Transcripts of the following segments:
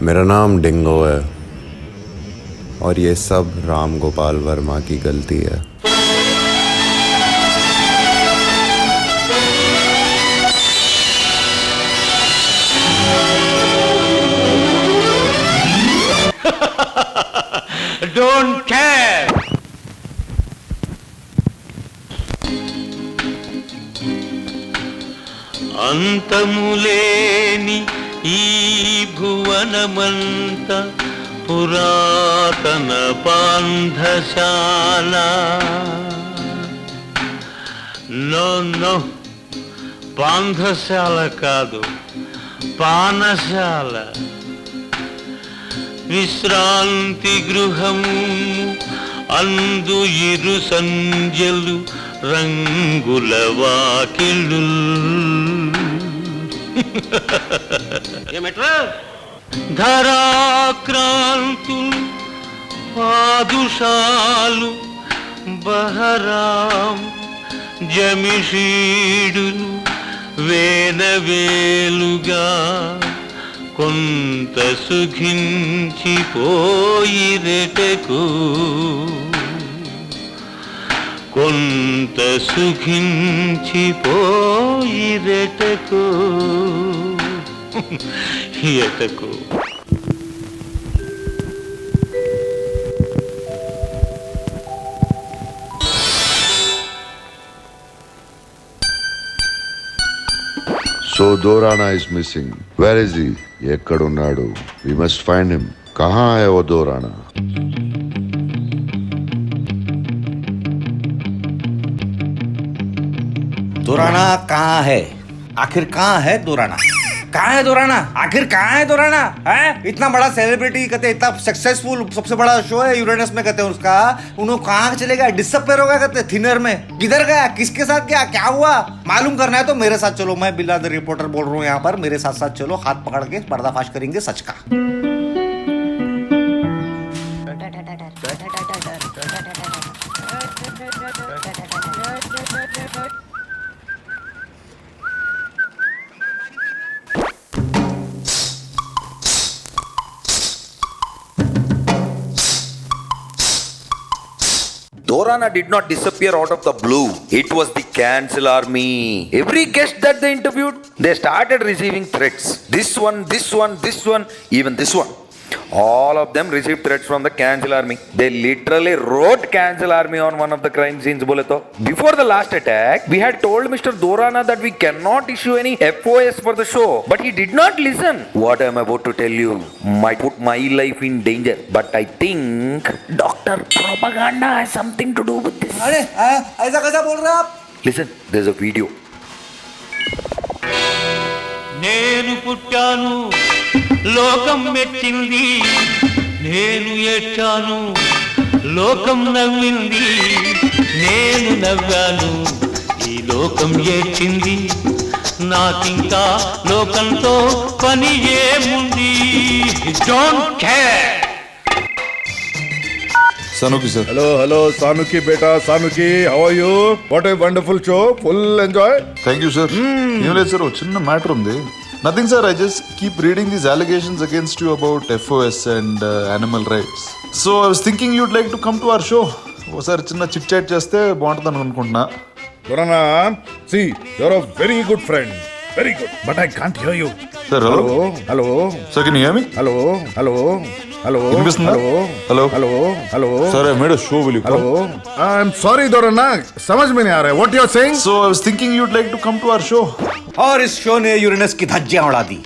मेरा नाम डिंगो है और ये सब राम गोपाल वर्मा की गलती है। Don't care. అంతములేని ఈ భువనమంత పురాతన పాంధశాల. నో నో, పాంధశాల కాదు, పానశాల. విశ్రాంతి గృహము అందు ఇరు సంధ్యలు రంగుల వాకిళ్ళు. ఏమిట్రా? ధరాక్రాంతులు పాదుషాలు బహరాం జమిషీడులు వేనవేలుగా కొంత సుఖించిపోయిరెటకు, కొంత సుఖించిపోయిరెటకు ఎటకు. So Dorana is missing. Where is he? ఎక్కడున్నాడు? We must find him. कहाँ है वो दोराना? दोराना कहाँ है? आखिर कहाँ है दोराना? कहाँ है दोराना? आखिर कहाँ है दोराना? है इतना बड़ा सेलिब्रिटी कहते, इतना सक्सेसफुल सबसे बड़ा शो है यूरेनस में कहते हैं उसका, उन्होंने कहाँ चले गया? डिसअपेयर हो गया कहते, थिनर में किधर गया? किसके साथ गया? क्या हुआ? मालूम करना है तो मेरे साथ चलो, मैं बिल्ला द रिपोर्टर बोल रहा हूँ यहाँ पर, मेरे साथ साथ चलो, हाथ पकड़ के पर्दाफाश करेंगे सच का। Dorana did not disappear out of the blue. It was the cancel army. Every guest that they interviewed, they started receiving threats. This one, even this one. All of them received threats from the cancel army. They literally wrote cancel army on one of the crime scenes. Bole to. Before the last attack, we had told Mr. Dorana that we cannot issue any FOS for the show, but he did not listen. What I am about to tell you might put my life in danger, but I think Dr. Propaganda has something to do with this. अरे ऐसा कैसा बोल रहे हैं आप? Listen, there's a video. నేను పుట్టాను, లోకం మెచ్చింది. నేను ఏడ్చాను, లోకం నవ్వింది. నేను నవ్వాను, ఈ లోకం ఏడ్చింది. నాకింకా లోకంతో పని ఏముంది? Don't care. Sanuki sir. Hello, Sanuki beta, Sanuki, how are you? What a wonderful show, full enjoy. Thank you sir. ఏం లేదు సార్, చిన్న మ్యాటర్ ఉంది. Nothing sir, I just keep reading these allegations against you about FOS and animal rights. So I was thinking యూడ్ like to come to our show. ఒకసారి చిన్న chit chat చేస్తే బాగుంటుంది అనుకుంటున్నా. Dorana, see, you're a very good friend. Very good. But I can't hear you. Sir, hello. Hello. Sir, can you hear me? Hello. వినిపిస్తుందా? Hello. Sir, I made a show. Will you come? Hello. I'm sorry, Dorana. समझ में नहीं आ रहा है. What you're saying? So I was thinking you'd like to come to our show. और इस show ने Uranus की धज्जियां उड़ा दी.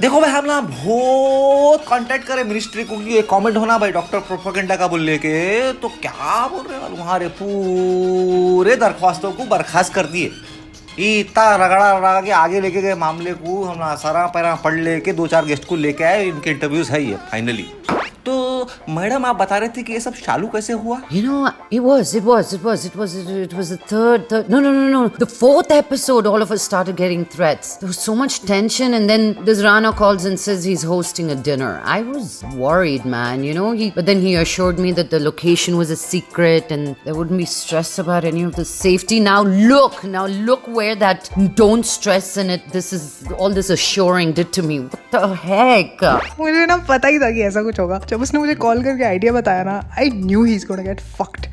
देखो भाई, हम ना बहुत कांटेक्ट करे मिनिस्ट्री को कि एक कमेंट होना भाई डॉक्टर प्रोपेगेंडा का बोलने के, तो क्या बोल रहे हैं वहाँ रे, पूरे दरख्वास्तों को बर्खास्त कर दिए. ये इतना रगड़ा रगड़ा के आगे लेके गए मामले को, हम सारा पैरा पढ़ लेके 2-4 गेस्ट को लेके आए, इनके इंटरव्यूज है ये फाइनली। तो मैडम आप बता रहे थे कि ये सब चालू कैसे हुआ? You know, it was the third, no, the fourth episode, all of us started getting threats. There was so much tension, and then this Rana calls and says he's hosting a dinner. I was worried, man, you know, but then he assured me that the location was a secret and there wouldn't be stress about any of the safety. Now look where that don't stress in it, this is, all this assuring did to me. What the heck? मुझे ना पता ही था कि ऐसा कुछ होगा। जब उसने मुझे कॉल करके आइडिया बताया ना, I knew he is gonna get fucked.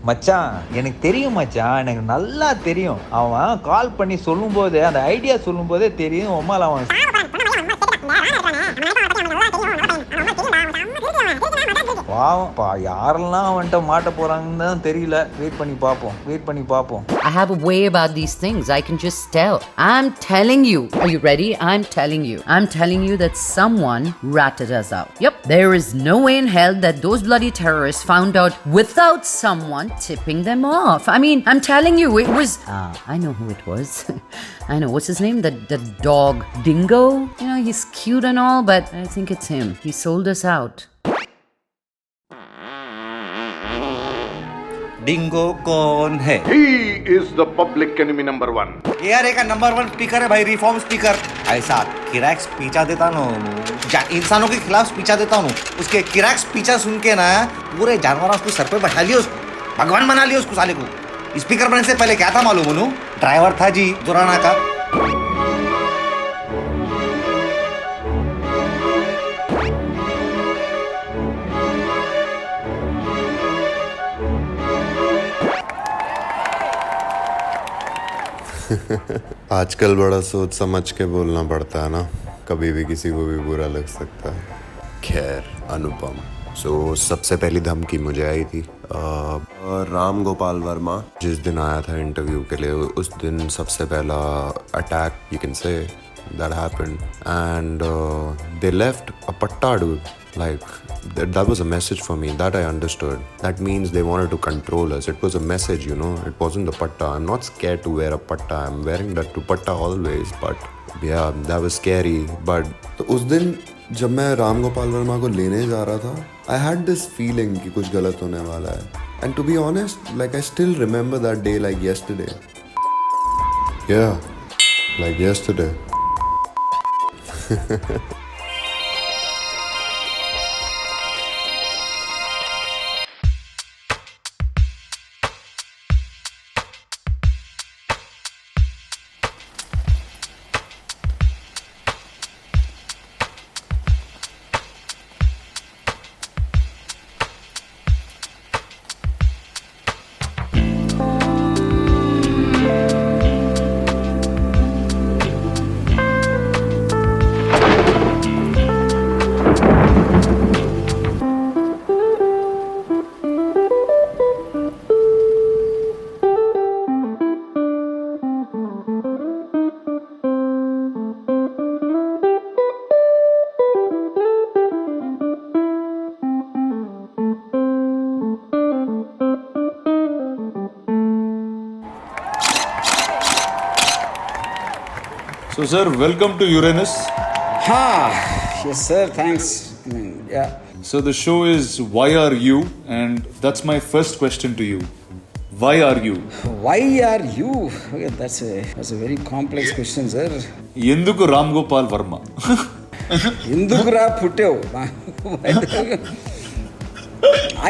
மச்சான் எனக்கு தெரியும் மச்சான், எனக்கு நல்லா தெரியும். அவன் கால் பண்ணி சொல்லும்போது அந்த ஐடியா சொல்லும்போதே தெரியும் உம்மால அவன் பாவம்ப்பா, யாரெல்லாம் அவன்கிட்ட மாட்ட போறாங்கன்னு தான் தெரியல. வெயிட் பண்ணி பார்ப்போம். I have a way about these things. I can just tell. I'm telling you. Are you ready? I'm telling you that someone ratted us out. Yep. There is no way in hell that those bloody terrorists found out without someone tipping them off. I mean, I'm telling you, it was... I know who it was. I know. What's his name? The dog Dingo? You know, he's cute and all, but I think it's him. He sold us out. Dingo कौन है? He is the public enemy number 1. ARA का number 1 speaker है भाई, reform speaker. ऐसा किराक स्पीचा देता ना, इंसानों के खिलाफ स्पीचा देता हूँ, उसके किराक स्पीचा सुन के ना पूरे जानवर उसको सर पे बैठा लिया, उसको भगवान बना लिया उसको साले को। स्पीकर बनने से पहले क्या था मालूम? बोलूं, ड्राइवर था जी दुराना का। आजकल बड़ा सोच समझ के बोलना पड़ता है ना, कभी भी किसी को भी बुरा लग सकता है। खैर अनुपम, सबसे पहली धमकी मुझे आई थी राम गोपाल वर्मा जिस दिन आया था इंटरव्यू के लिए, उस दिन सबसे पहला attack you can say that happened, and they left a patta, dude. Like that was a message for me that I understood. That means they wanted to control us. It was a message, you know. It wasn't the patta. I'm not scared to wear a patta. I'm wearing that dupatta always. But yeah, that was scary. But तो उस दिन जब मैं राम गोपाल वर्मा को लेने जा रहा था, I had this feeling कि कुछ गलत होने वाला है. And to be honest, like I still remember that day like yesterday. Yeah, like yesterday. So, sir, welcome to Uranus. Yes, sir. Thanks. Yeah. So, the show is Why Are You? And that's my first question to you. Why are you? Why are you? Okay, that's a very complex question, sir. Yenduku Ram Gopal Varma. Indukura Puteo.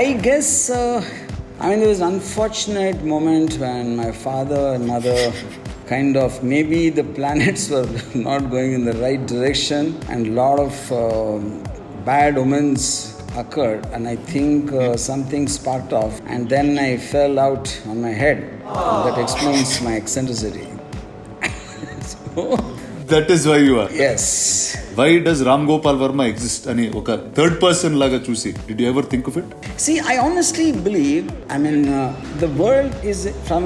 I guess, there was an unfortunate moment when my father and mother kind of, maybe the planets were not going in the right direction and a lot of bad omens occurred, and I think something sparked off and then I fell out on my head. That explains my eccentricity. So, That is why you are. Yes. Why does Ram Gopal Verma exist? అని ఒక third person లాగా చూసి did you ever think of it? See, I honestly believe, I mean, the world is from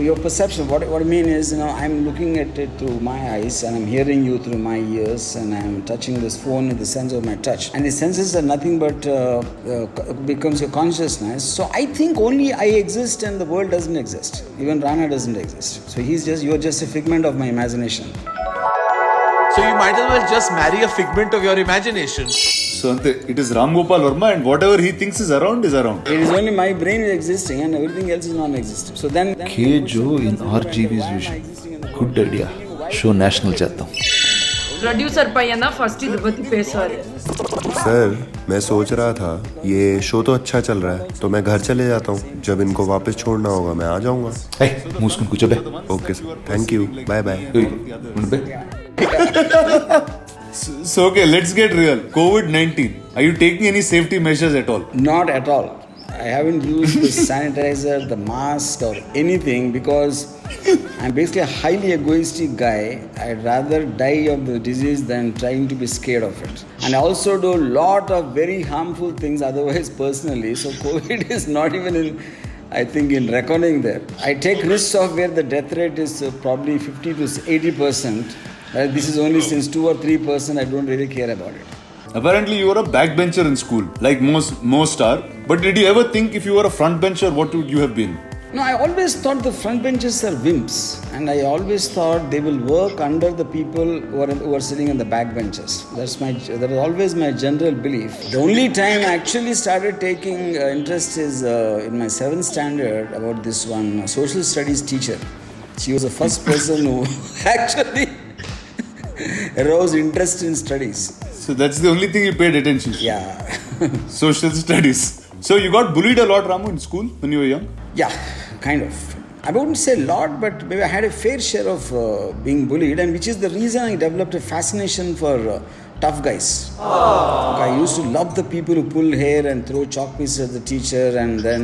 your perception. What I mean is, I'm looking at it through my eyes and I'm hearing you through my ears and I'm touching this phone with the sense of my touch. And the senses are nothing but becomes your consciousness. So I think only I exist and the world doesn't exist. Even Rana doesn't exist. So you're just a figment of my imagination. So you might as well just marry a figment of your imagination. So ante, it is Ram Gopal Verma and whatever he thinks is around is around. It is only my brain is existing and everything else is non-existent. So then Kejo in RGV's vision. Good idea. Show national చేద్దాం. Producer पையனா first Tirupati பேசுவாரு. Sir मैं सोच रहा था ये show तो अच्छा चल रहा है तो मैं घर चले जाता हूँ. जब इनको वापस छोड़ना होगा मैं आ जाऊंगा. Hey, మూసుకుని కూర్చోబే. Okay sir, thank you, bye bye. ఉండు. So okay, let's get real. COVID-19. Are you taking any safety measures at all? not at all. I haven't used the sanitizer, the mask or anything because I'm basically a highly egoistic guy. I'd rather die of the disease than trying to be scared of it. And I also do a lot of very harmful things otherwise personally. So COVID is not even in, I think, in reckoning there. I take risks of where the death rate is probably 50 to 80%. This is only since 2 or 3%. I don't really care about it. Apparently you were a backbencher in school, like most are. But did you ever think if you were a frontbencher, what would you have been? No, I always thought the front benches are wimps, and I always thought they will work under the people who are sitting in the back benches. That is always my general belief. The only time I actually started taking interest is in my 7th standard about this one social studies teacher. She was the first person who actually aroused interest in studies. So that's the only thing you paid attention to. Yeah. Social studies. So you got bullied a lot, Ramu, in school when you were young? Yeah, kind of. I wouldn't say a lot, but maybe I had a fair share of being bullied, and which is the reason I developed a fascination for tough guys. I used to love the people who pull hair and throw chalk pieces at the teacher and then,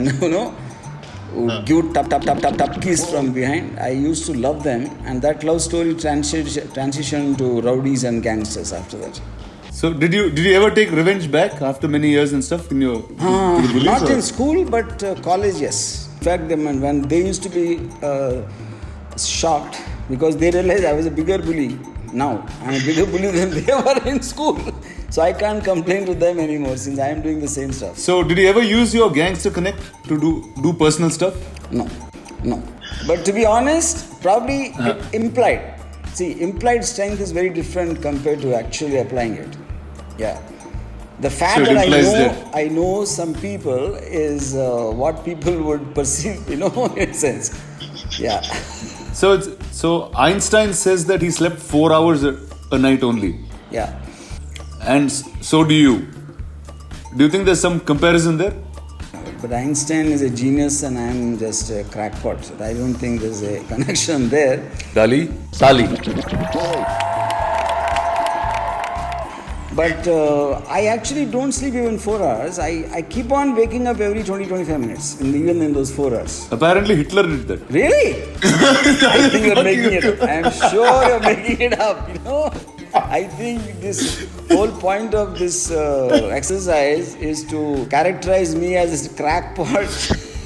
who give tap keys from behind. I used to love them, and that love story transitioned to rowdies and gangsters after that. So did you ever take revenge back after many years and stuff in your bullies, Not or? in school, but college, yes. In fact, when they used to be shocked because they realized I was a bigger bully now. I'm a bigger bully than they were in school. So I can't complain to them anymore since I am doing the same stuff. So did you ever use your gangster connect to do personal stuff? No. But to be honest, probably implied. See, implied strength is very different compared to actually applying it. Yeah. The fact So it that implies I know some people is what people would perceive, in a sense. Yeah. So Einstein says that he slept 4 hours a night only. Yeah. And so do you. Do you think there's some comparison there? But Einstein is a genius and I'm just a crackpot. So I don't think there's a connection there. Dali. But I actually don't sleep even 4 hours. I keep on waking up every 20-25 minutes, even in those 4 hours. Apparently Hitler did that. Really? I think you're making it up. I'm sure you're making it up. I think this whole point of this exercise is to characterize me as a crackpot,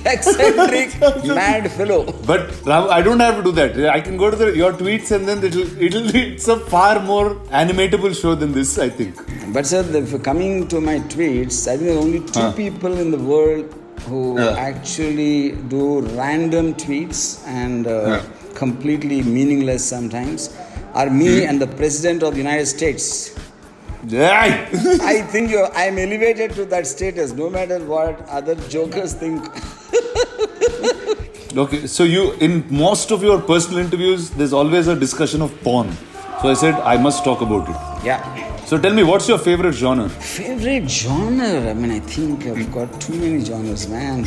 eccentric, mad fellow. But Ram, I don't have to do that. I can go to your tweets and then it's a far more animatable show than this, I think. But sir, coming to my tweets, I think there are only 2 people in the world who actually do random tweets and completely meaningless sometimes are me and the President of the United States. I think I'm elevated to that status no matter what other jokers think. Okay, so in most of your personal interviews, there's always a discussion of porn. So I said I must talk about it. Yeah. So tell me, what's your favorite genre? Favorite genre? I mean, I think I've got too many genres, man.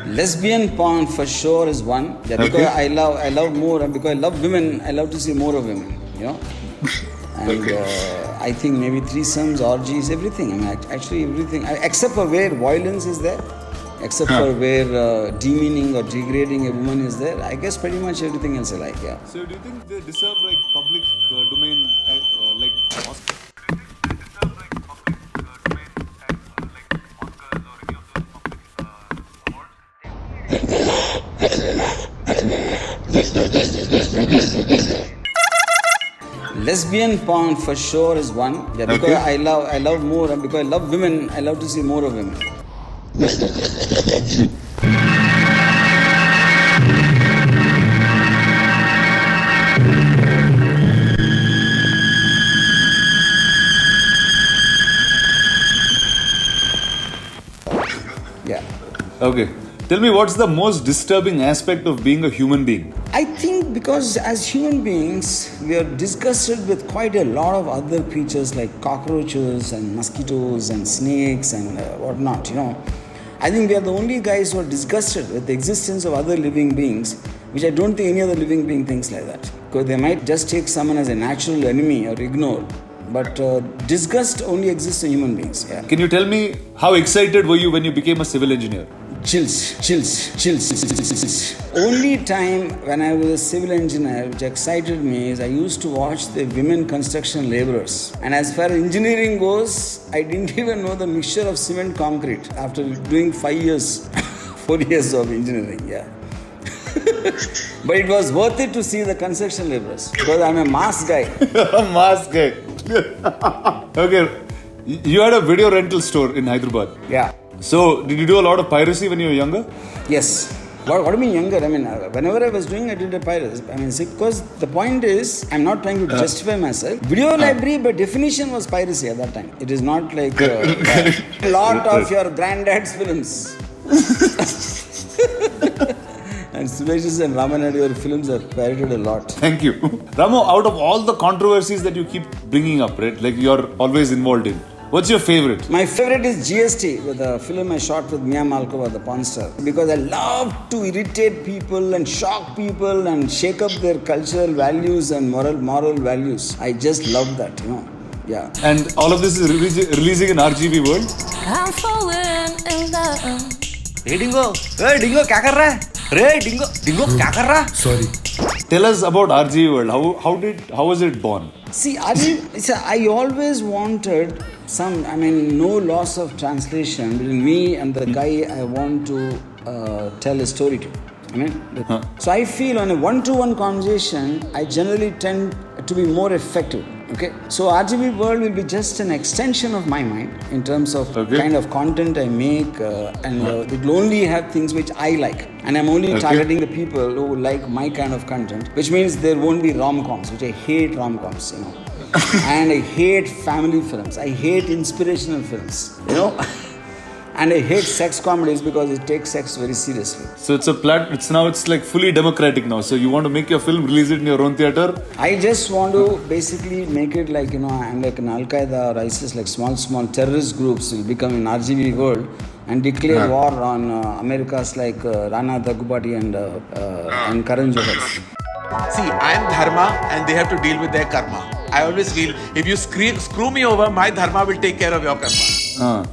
Lesbian porn for sure is one. Yeah, because I love more, and because I love women, I love to see more of women, And I think maybe threesomes, orgies, everything. I mean, actually everything, except for where violence is there. except for where demeaning or degrading a woman is there. I guess pretty much everything else I like, yeah. So do you think they deserve like public domain like Oscar? Lesbian porn for sure is one. Yeah, because Okay. I love more, and because I love women, I love to see more of women. Yeah. Okay. Tell me, what's the most disturbing aspect of being a human being? I think because as human beings, we are disgusted with quite a lot of other creatures like cockroaches and mosquitoes and snakes and whatnot, you know. I think we are the only guys who are disgusted with the existence of other living beings, which I don't think any other living being thinks like that. Because they might just take someone as a natural enemy or ignore. But disgust only exists in human beings. Yeah. Can you tell me how excited were you when you became a civil engineer? Chills. Only time when I was a civil engineer which excited me is I used to watch the women construction laborers. And as far as engineering goes, I didn't even know the mixture of cement concrete after doing 4 years of engineering. Yeah. But it was worth it to see the construction laborers because I'm a mass guy. Mask guy. Okay. You had a video rental store in Hyderabad. Yeah. So, did you do a lot of piracy when you were younger? Yes. What do you mean younger? I mean, whenever I was doing, I did a piracy. I mean, see, because the point is, I'm not trying to justify myself. Video library, by definition, was piracy at that time. It is not like a lot of your granddad's films. And Subhash's and Ramanadi, your films are pirated a lot. Thank you. Ramo, out of all the controversies that you keep bringing up, right, like you're always involved in, what's your favorite? My favorite is GST, with a film I shot with Mia Malkova, the porn star. Because I love to irritate people and shock people and shake up their cultural values and moral values. I just love that, you know. Yeah. And all of this is releasing in RGB World? I'm falling in love. Hey Dingo, क्या कर रहा है? रे Dingo, क्या कर रहा? Sorry. Tell us about RGB World. How was it born? See, I always wanted no loss of translation between me and the guy I want to tell a story to. So I feel on a one-to-one conversation, I generally tend to be more effective. Okay, so RGB World will be just an extension of my mind in terms of kind of content I make, and it will only have things which I like, and I'm only targeting the people who like my kind of content, which means there won't be rom-coms, which I hate rom-coms, you know, and I hate family films, I hate inspirational films, you know. And I hate sex comedies because it takes sex very seriously. So it's like fully democratic now. So you want to make your film, release it in your own theater? I just want to basically make it like, you know, I'm like an Al-Qaeda or ISIS, like small terrorist groups will become an RGB World and declare war on America's like Rana Daggubati and Karan Johar. See, I'm Dharma and they have to deal with their karma. I always feel if you screw me over, my Dharma will take care of your karma.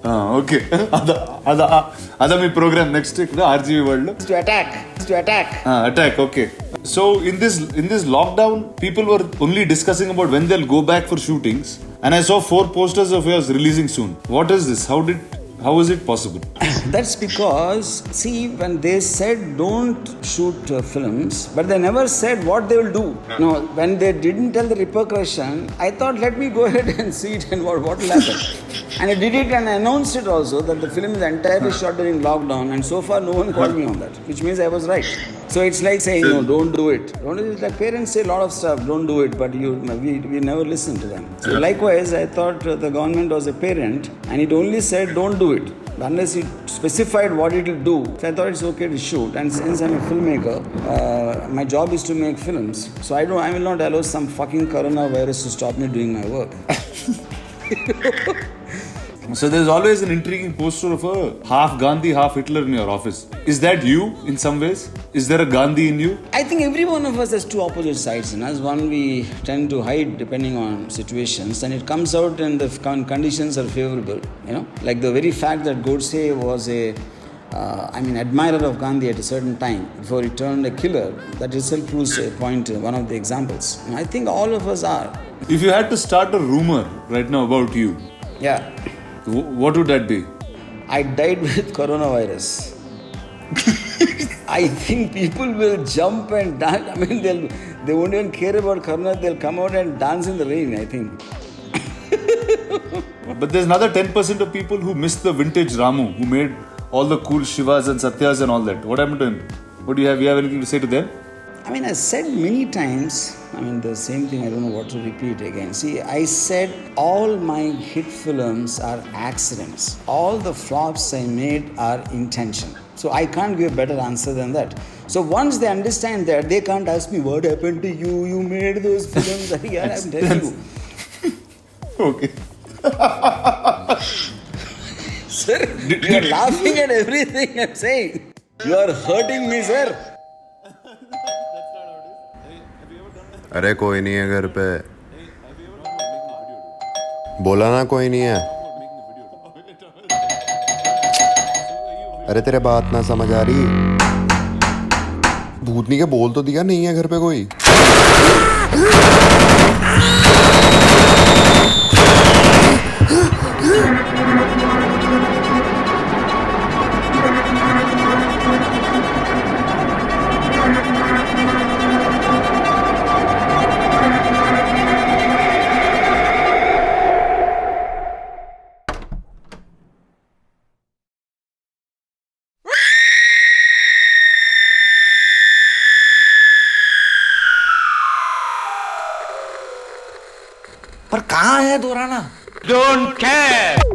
Okay. That's my program next week, the RGB World. To attack. Attack, okay. So in this lockdown, people were only discussing about when they'll go back for shootings, and I saw 4 posters of yours releasing soon. What is this? How is it possible? That's because, see, when they said don't shoot films, but they never said what they will do. No, when they didn't tell the repercussion, I thought, let me go ahead and see it and what will happen. And I did it and I announced it also that the film is entirely shot during lockdown, and so far no one called me on that, which means I was right. So it's like saying, no, don't do it. It's like parents say a lot of stuff, don't do it, but we never listen to them. So likewise, I thought the government was a parent and it only said don't do it, unless it specified what it will do. So I thought it's okay to shoot. And since I'm a filmmaker, my job is to make films. So I will not allow some fucking coronavirus to stop me doing my work. So there's always an intriguing poster of a half Gandhi, half Hitler in your office. Is that you in some ways? Is there a Gandhi in you? I think every one of us has two opposite sides in us. One we tend to hide depending on situations, and it comes out when the conditions are favorable. You know, like the very fact that Godse was a admirer of Gandhi at a certain time before he turned a killer. That itself proves a point. One of the examples. And I think all of us are. If you had to start a rumor right now about you, Yeah. what would that be? I died with coronavirus. I think people will jump and dance. I mean, they won't even care about corona. They'll come out and dance in the rain, I think. But there's another 10% of people who miss the vintage Ramu, who made all the cool Shivas and Satyas and all that. What happened to him? What do you have? You have anything to say to them? I mean, I said many times, the same thing, I don't know what to repeat again. See, I said all my hit films are accidents. All the flops I made are intention. So I can't give a better answer than that. So once they understand that, they can't ask me, what happened to you? You made those films. Yeah, I'm telling you. Okay. Sir, you're laughing at everything I'm saying. You are hurting me, sir. अरे कोई नहीं है घर पे. बोला ना कोई नहीं है. अरे तेरे बात ना समझ आ रही. भूतनी के बोल तो दिया नहीं है घर पे कोई. पर कहाँ है दोराना? Don't care.